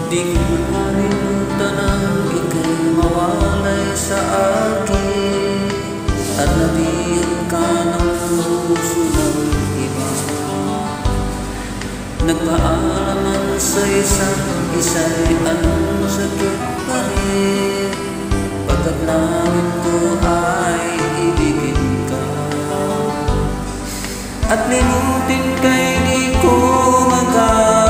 Di ko marimutan ang ika'y mawalay sa akin at nabiyag ka ng puso ng iba. Nagpaalaman sa isa't isa'y anong sakit pa rin, pagkat langit ko ay ibigin ka. At limutin ka'y di ko magagawa,